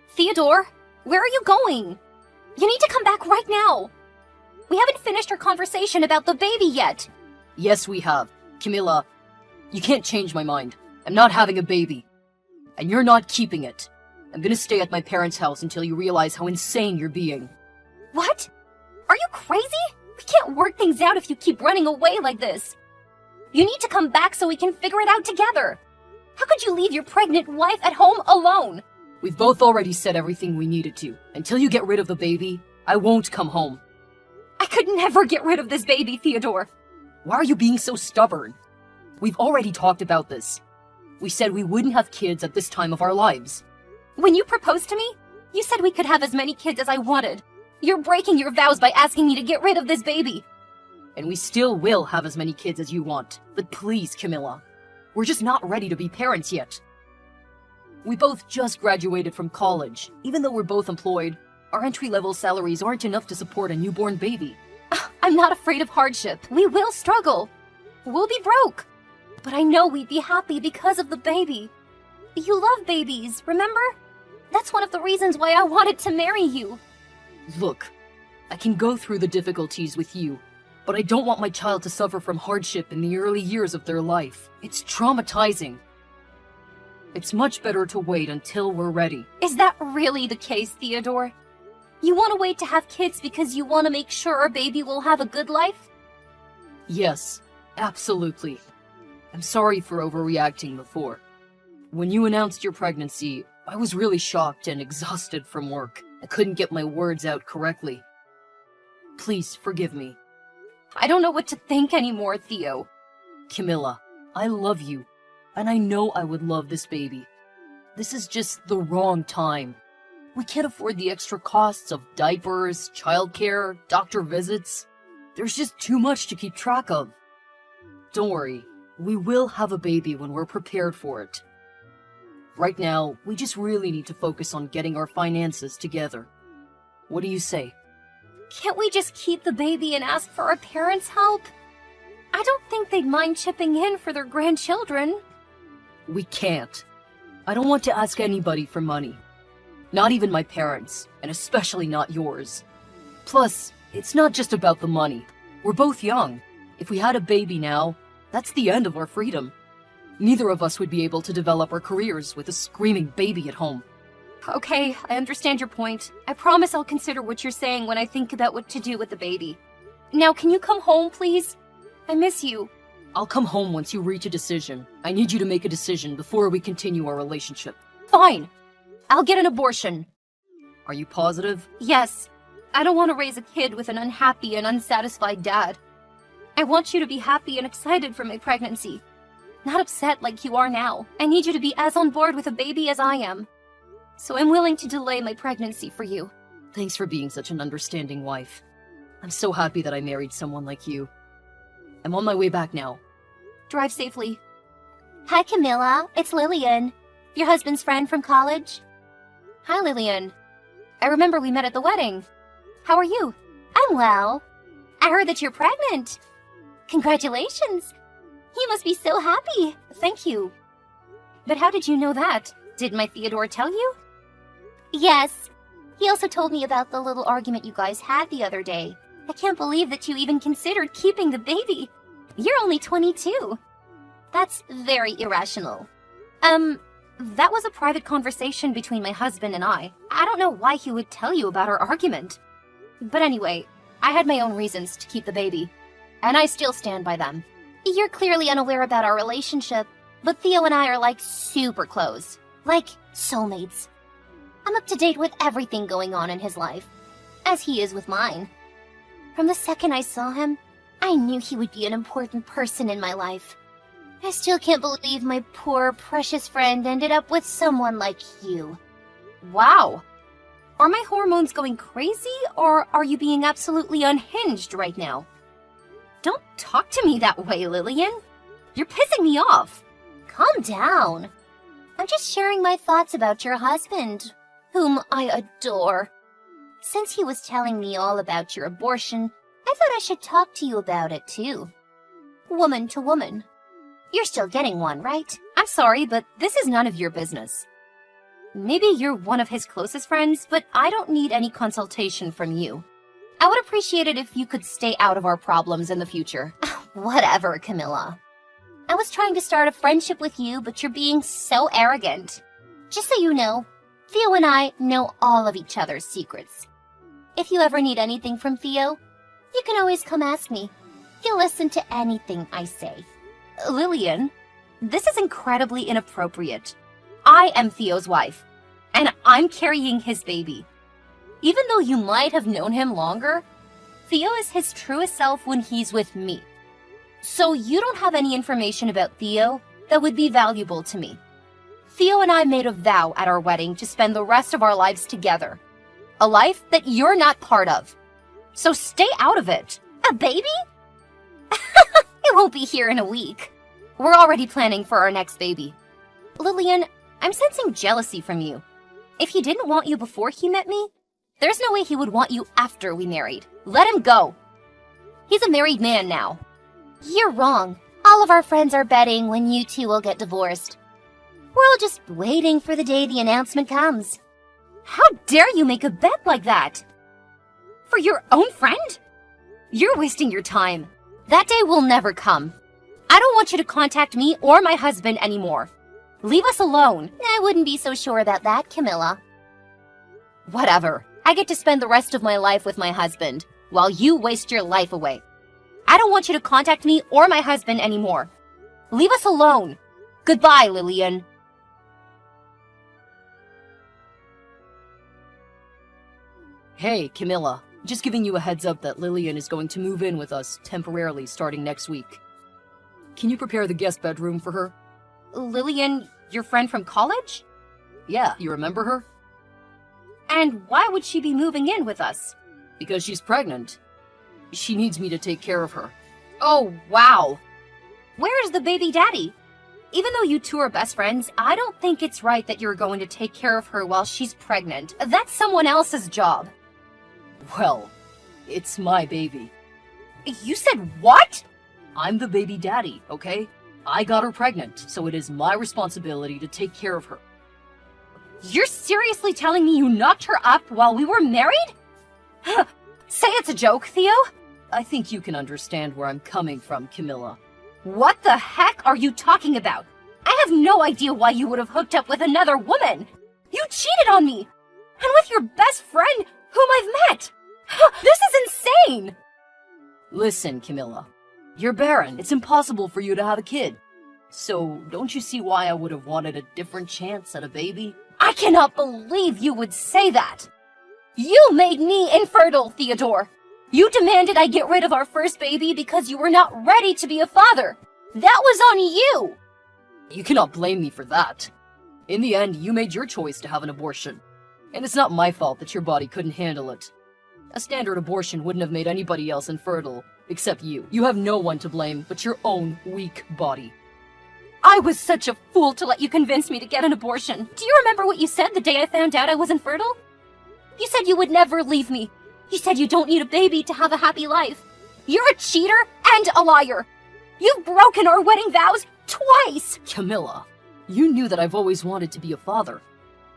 Theodore, where are you going? You need to come back right now. We haven't finished our conversation about the baby yet. Yes, we have. Camilla, you can't change my mind. I'm not having a baby. And you're not keeping it. I'm gonna stay at my parents' house until you realize how insane you're being. What? Are you crazy? We can't work things out if you keep running away like this. You need to come back so we can figure it out together. How could you leave your pregnant wife at home alone? We've both already said everything we needed to. Until you get rid of the baby, I won't come home. I could never get rid of this baby, Theodore. Why are you being so stubborn? We've already talked about this. We said we wouldn't have kids at this time of our lives. When you proposed to me, you said we could have as many kids as I wanted. You're breaking your vows by asking me to get rid of this baby. And we still will have as many kids as you want. But please, Camilla, we're just not ready to be parents yet. We both just graduated from college. Even though we're both employed, our entry-level salaries aren't enough to support a newborn baby. I'm not afraid of hardship. We will struggle. We'll be broke. But I know we'd be happy because of the baby. You love babies, remember? That's one of the reasons why I wanted to marry you. Look, I can go through the difficulties with you, but I don't want my child to suffer from hardship in the early years of their life. It's traumatizing. It's much better to wait until we're ready. Is that really the case, Theodore? You want to wait to have kids because you want to make sure our baby will have a good life? Yes, absolutely. I'm sorry for overreacting before. When you announced your pregnancy, I was really shocked and exhausted from work. I couldn't get my words out correctly. Please forgive me. I don't know what to think anymore, Theo. Camilla, I love you, and I know I would love this baby. This is just the wrong time. We can't afford the extra costs of diapers, childcare, doctor visits. There's just too much to keep track of. Don't worry, we will have a baby when we're prepared for it. Right now, we just really need to focus on getting our finances together. What do you say? Can't we just keep the baby and ask for our parents' help? I don't think they'd mind chipping in for their grandchildren. We can't. I don't want to ask anybody for money. Not even my parents, and especially not yours. Plus, it's not just about the money. We're both young. If we had a baby now, that's the end of our freedom. Neither of us would be able to develop our careers with a screaming baby at home. Okay, I understand your point. I promise I'll consider what you're saying when I think about what to do with the baby. Now, can you come home, please? I miss you. I'll come home once you reach a decision. I need you to make a decision before we continue our relationship. Fine. I'll get an abortion. Are you positive? Yes. I don't want to raise a kid with an unhappy and unsatisfied dad. I want you to be happy and excited for my pregnancy. Not upset like you are now. I need you to be as on board with a baby as I am. So I'm willing to delay my pregnancy for you. Thanks for being such an understanding wife. I'm so happy that I married someone like you. I'm on my way back now. Drive safely. Hi, Camilla. It's Lillian. Your husband's friend from college? Hi, Lillian. I remember we met at the wedding. How are you? I'm well. I heard that you're pregnant. Congratulations. You must be so happy. Thank you. But how did you know that? Did my Theodore tell you? Yes. He also told me about the little argument you guys had the other day. I can't believe that you even considered keeping the baby. You're only 22. That's very irrational. That was a private conversation between my husband and I. I don't know why he would tell you about our argument. But anyway, I had my own reasons to keep the baby. And I still stand by them. You're clearly unaware about our relationship, but Theo and I are like super close. Like soulmates. I'm up to date with everything going on in his life, as he is with mine. From the second I saw him, I knew he would be an important person in my life. I still can't believe my poor, precious friend ended up with someone like you. Wow. Are my hormones going crazy, or are you being absolutely unhinged right now? Don't talk to me that way, Lillian. You're pissing me off. Calm down. I'm just sharing my thoughts about your husband, whom I adore. Since he was telling me all about your abortion, I thought I should talk to you about it too. Woman to woman. You're still getting one, right? I'm sorry, but this is none of your business. Maybe you're one of his closest friends, but I don't need any consultation from you. I would appreciate it if you could stay out of our problems in the future. Whatever, Camilla. I was trying to start a friendship with you, but you're being so arrogant. Just so you know, Theo and I know all of each other's secrets. If you ever need anything from Theo, you can always come ask me. He'll listen to anything I say. Lillian, this is incredibly inappropriate. I am Theo's wife, and I'm carrying his baby. Even though you might have known him longer, Theo is his truest self when he's with me. So you don't have any information about Theo that would be valuable to me. Theo and I made a vow at our wedding to spend the rest of our lives together. A life that you're not part of. So stay out of it. A baby? It won't be here in a week. We're already planning for our next baby. Lillian, I'm sensing jealousy from you. If he didn't want you before he met me, there's no way he would want you after we married. Let him go. He's a married man now. You're wrong. All of our friends are betting when you two will get divorced. We're all just waiting for the day the announcement comes. How dare you make a bet like that? For your own friend? You're wasting your time. That day will never come. I don't want you to contact me or my husband anymore. Leave us alone. I wouldn't be so sure about that, Camilla. Whatever. I get to spend the rest of my life with my husband, while you waste your life away. I don't want you to contact me or my husband anymore. Leave us alone. Goodbye, Lillian. Hey, Camilla. Just giving you a heads up that Lillian is going to move in with us temporarily starting next week. Can you prepare the guest bedroom for her? Lillian, your friend from college? Yeah, you remember her? And why would she be moving in with us? Because she's pregnant. She needs me to take care of her. Oh, wow. Where's the baby daddy? Even though you two are best friends, I don't think it's right that you're going to take care of her while she's pregnant. That's someone else's job. Well, it's my baby. You said what? I'm the baby daddy, okay? I got her pregnant, so it is my responsibility to take care of her. You're seriously telling me you knocked her up while we were married? Say it's a joke, Theo. I think you can understand where I'm coming from, Camilla. What the heck are you talking about? I have no idea why you would have hooked up with another woman. You cheated on me. And with your best friend, whom I've met. This is insane. Listen, Camilla. You're barren. It's impossible for you to have a kid. So, don't you see why I would have wanted a different chance at a baby? I cannot believe you would say that. You made me infertile, Theodore. You demanded I get rid of our first baby because you were not ready to be a father. That was on you. You cannot blame me for that. In the end, you made your choice to have an abortion. And it's not my fault that your body couldn't handle it. A standard abortion wouldn't have made anybody else infertile, except you. You have no one to blame but your own weak body. I was such a fool to let you convince me to get an abortion. Do you remember what you said the day I found out I was infertile? You said you would never leave me. You said you don't need a baby to have a happy life. You're a cheater and a liar. You've broken our wedding vows twice. Camilla, you knew that I've always wanted to be a father.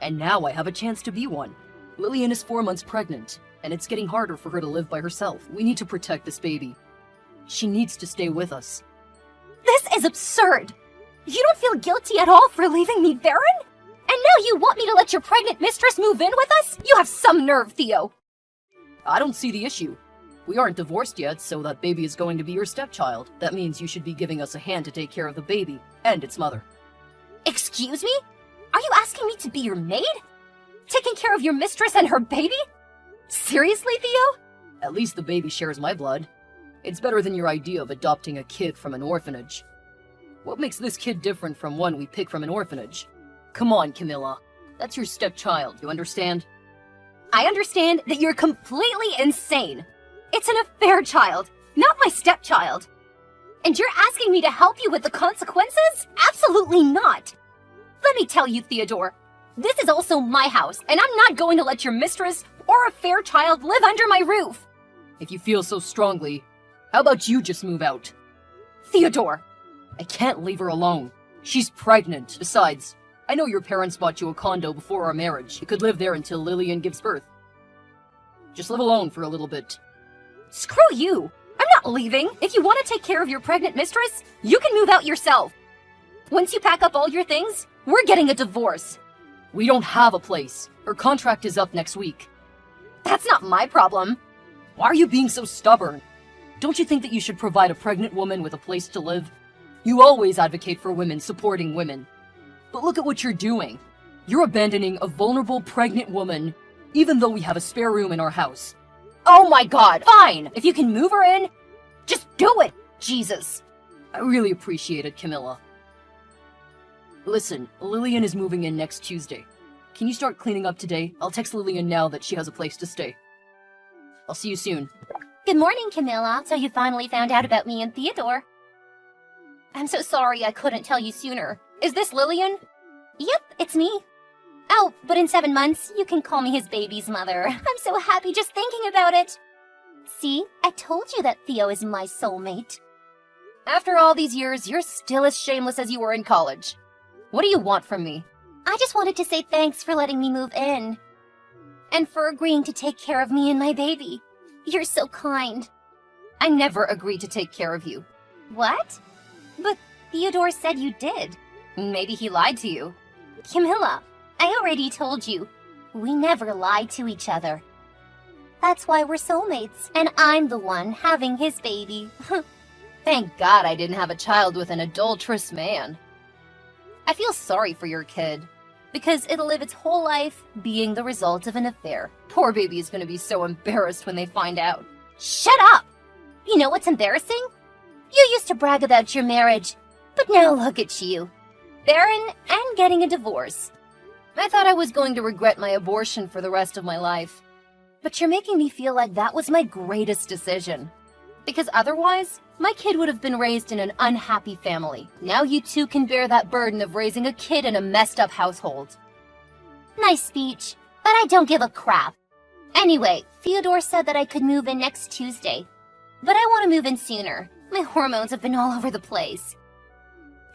And now I have a chance to be one. Lillian is 4 months pregnant, and it's getting harder for her to live by herself. We need to protect this baby. She needs to stay with us. This is absurd. You don't feel guilty at all for leaving me barren? And now you want me to let your pregnant mistress move in with us? You have some nerve, Theo. I don't see the issue. We aren't divorced yet, so that baby is going to be your stepchild. That means you should be giving us a hand to take care of the baby and its mother. Excuse me? Are you asking me to be your maid? Taking care of your mistress and her baby? Seriously, Theo? At least the baby shares my blood. It's better than your idea of adopting a kid from an orphanage. What makes this kid different from one we pick from an orphanage? Come on, Camilla. That's your stepchild, you understand? I understand that you're completely insane. It's an affair child, not my stepchild. And you're asking me to help you with the consequences? Absolutely not. Let me tell you, Theodore, this is also my house, and I'm not going to let your mistress or affair child live under my roof. If you feel so strongly, how about you just move out? Theodore. I can't leave her alone. She's pregnant. Besides, I know your parents bought you a condo before our marriage. You could live there until Lillian gives birth. Just live alone for a little bit. Screw you! I'm not leaving! If you want to take care of your pregnant mistress, you can move out yourself! Once you pack up all your things, we're getting a divorce! We don't have a place. Her contract is up next week. That's not my problem! Why are you being so stubborn? Don't you think that you should provide a pregnant woman with a place to live? You always advocate for women supporting women. But look at what you're doing. You're abandoning a vulnerable pregnant woman, even though we have a spare room in our house. Oh my god, fine! If you can move her in, just do it! Jesus! I really appreciate it, Camilla. Listen, Lillian is moving in next Tuesday. Can you start cleaning up today? I'll text Lillian now that she has a place to stay. I'll see you soon. Good morning, Camilla. So you finally found out about me and Theodore. I'm so sorry I couldn't tell you sooner. Is this Lillian? Yep, it's me. Oh, but in 7 months, you can call me his baby's mother. I'm so happy just thinking about it. See, I told you that Theo is my soulmate. After all these years, you're still as shameless as you were in college. What do you want from me? I just wanted to say thanks for letting me move in. And for agreeing to take care of me and my baby. You're so kind. I never agreed to take care of you. What? But Theodore said you did. Maybe he lied to you. Camilla, I already told you. We never lied to each other. That's why we're soulmates, and I'm the one having his baby. Thank God I didn't have a child with an adulterous man. I feel sorry for your kid, because it'll live its whole life being the result of an affair. Poor baby is going to be so embarrassed when they find out. Shut up! You know what's embarrassing? You used to brag about your marriage, but now look at you. Barren and getting a divorce. I thought I was going to regret my abortion for the rest of my life. But you're making me feel like that was my greatest decision. Because otherwise, my kid would have been raised in an unhappy family. Now you two can bear that burden of raising a kid in a messed up household. Nice speech, but I don't give a crap. Anyway, Theodore said that I could move in next Tuesday. But I want to move in sooner. My hormones have been all over the place.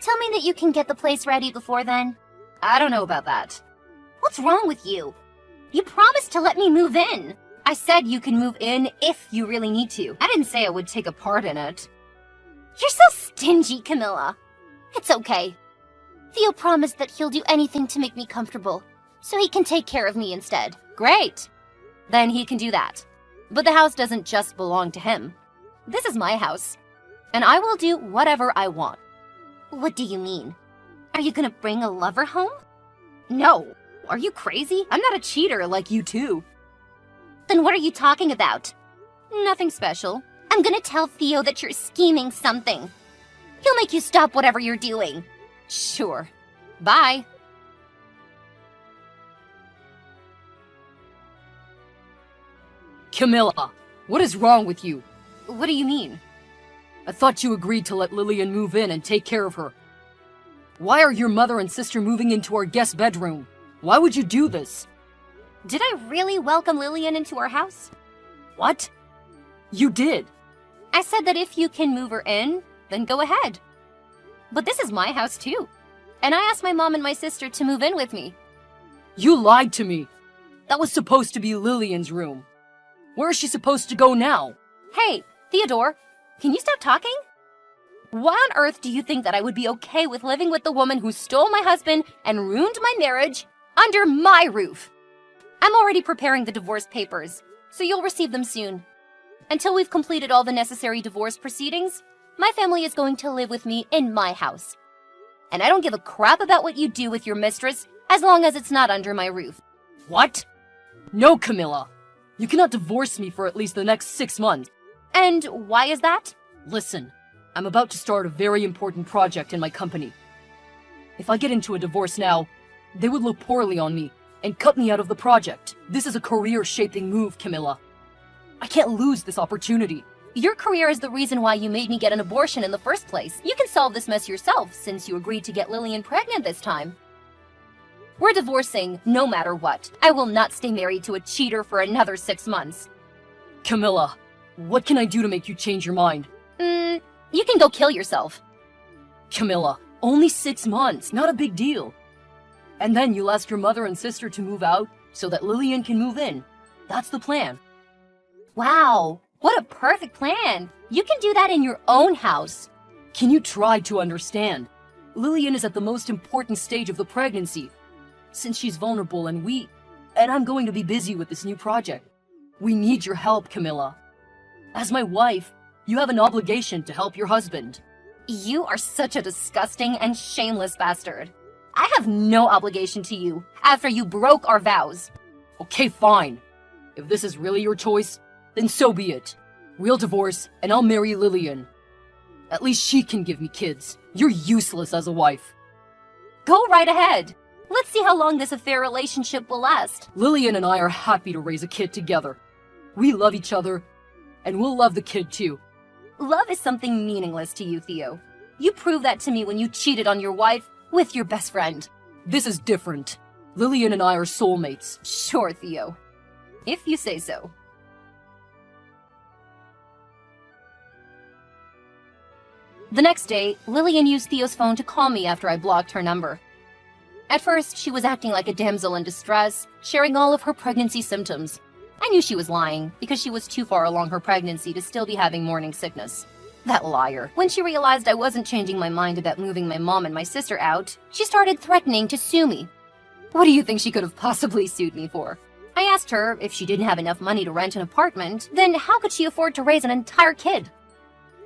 Tell me that you can get the place ready before then. I don't know about that. What's wrong with you? You promised to let me move in. I said you can move in if you really need to. I didn't say I would take a part in it. You're so stingy, Camilla. It's okay. Theo promised that he'll do anything to make me comfortable, so he can take care of me instead. Great. Then he can do that. But the house doesn't just belong to him. This is my house, and I will do whatever I want. What do you mean? Are you gonna bring a lover home? No. Are you crazy? I'm not a cheater like you two. Then what are you talking about? Nothing special. I'm gonna tell Theo that you're scheming something. He'll make you stop whatever you're doing. Sure. Bye. Camilla, what is wrong with you? What do you mean? I thought you agreed to let Lillian move in and take care of her. Why are your mother and sister moving into our guest bedroom? Why would you do this? Did I really welcome Lillian into our house? What? You did. I said that if you can move her in, then go ahead. But this is my house too. And I asked my mom and my sister to move in with me. You lied to me. That was supposed to be Lillian's room. Where is she supposed to go now? Hey, Theodore, can you stop talking? Why on earth do you think that I would be okay with living with the woman who stole my husband and ruined my marriage under my roof? I'm already preparing the divorce papers, so you'll receive them soon. Until we've completed all the necessary divorce proceedings, my family is going to live with me in my house. And I don't give a crap about what you do with your mistress as long as it's not under my roof. What? No, Camilla. You cannot divorce me for at least the next 6 months. And why is that? Listen, I'm about to start a very important project in my company. If I get into a divorce now, they would look poorly on me and cut me out of the project. This is a career-shaping move, Camilla. I can't lose this opportunity. Your career is the reason why you made me get an abortion in the first place. You can solve this mess yourself since you agreed to get Lillian pregnant this time. We're divorcing no matter what. I will not stay married to a cheater for another 6 months. Camilla, what can I do to make you change your mind? You can go kill yourself. Camilla, only 6 months, not a big deal. And then you'll ask your mother and sister to move out so that Lillian can move in. That's the plan. Wow, what a perfect plan! You can do that in your own house. Can you try to understand? Lillian is at the most important stage of the pregnancy. Since she's vulnerable and I'm going to be busy with this new project. We need your help, Camilla. As my wife, you have an obligation to help your husband. You are such a disgusting and shameless bastard. I have no obligation to you after you broke our vows. Okay, fine. If this is really your choice, then so be it. We'll divorce and I'll marry Lillian. At least she can give me kids. You're useless as a wife. Go right ahead. Let's see how long this affair relationship will last. Lillian and I are happy to raise a kid together. We love each other, and we'll love the kid too. Love is something meaningless to you, Theo. You proved that to me when you cheated on your wife with your best friend. This is different. Lillian and I are soulmates. Sure, Theo. If you say so. The next day, Lillian used Theo's phone to call me after I blocked her number. At first, she was acting like a damsel in distress, sharing all of her pregnancy symptoms. I knew she was lying, because she was too far along her pregnancy to still be having morning sickness. That liar. When she realized I wasn't changing my mind about moving my mom and my sister out, she started threatening to sue me. What do you think she could have possibly sued me for? I asked her if she didn't have enough money to rent an apartment, then how could she afford to raise an entire kid?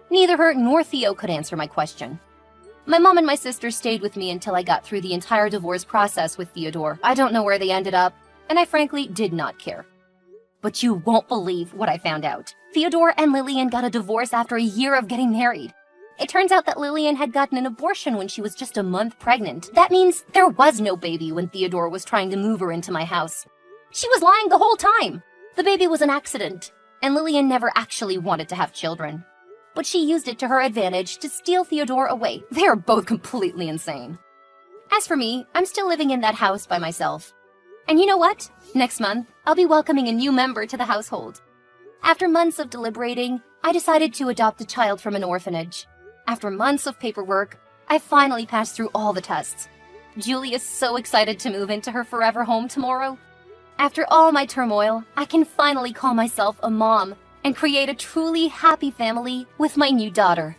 Neither her nor Theo could answer my question. My mom and my sister stayed with me until I got through the entire divorce process with Theodore. I don't know where they ended up, and I frankly did not care. But you won't believe what I found out. Theodore and Lillian got a divorce after a year of getting married. It turns out that Lillian had gotten an abortion when she was just a month pregnant. That means there was no baby when Theodore was trying to move her into my house. She was lying the whole time. The baby was an accident, and Lillian never actually wanted to have children. But she used it to her advantage to steal Theodore away. They are both completely insane. As for me, I'm still living in that house by myself. And you know what? Next month, I'll be welcoming a new member to the household. After months of deliberating, I decided to adopt a child from an orphanage. After months of paperwork, I finally passed through all the tests. Julie is so excited to move into her forever home tomorrow. After all my turmoil, I can finally call myself a mom and create a truly happy family with my new daughter.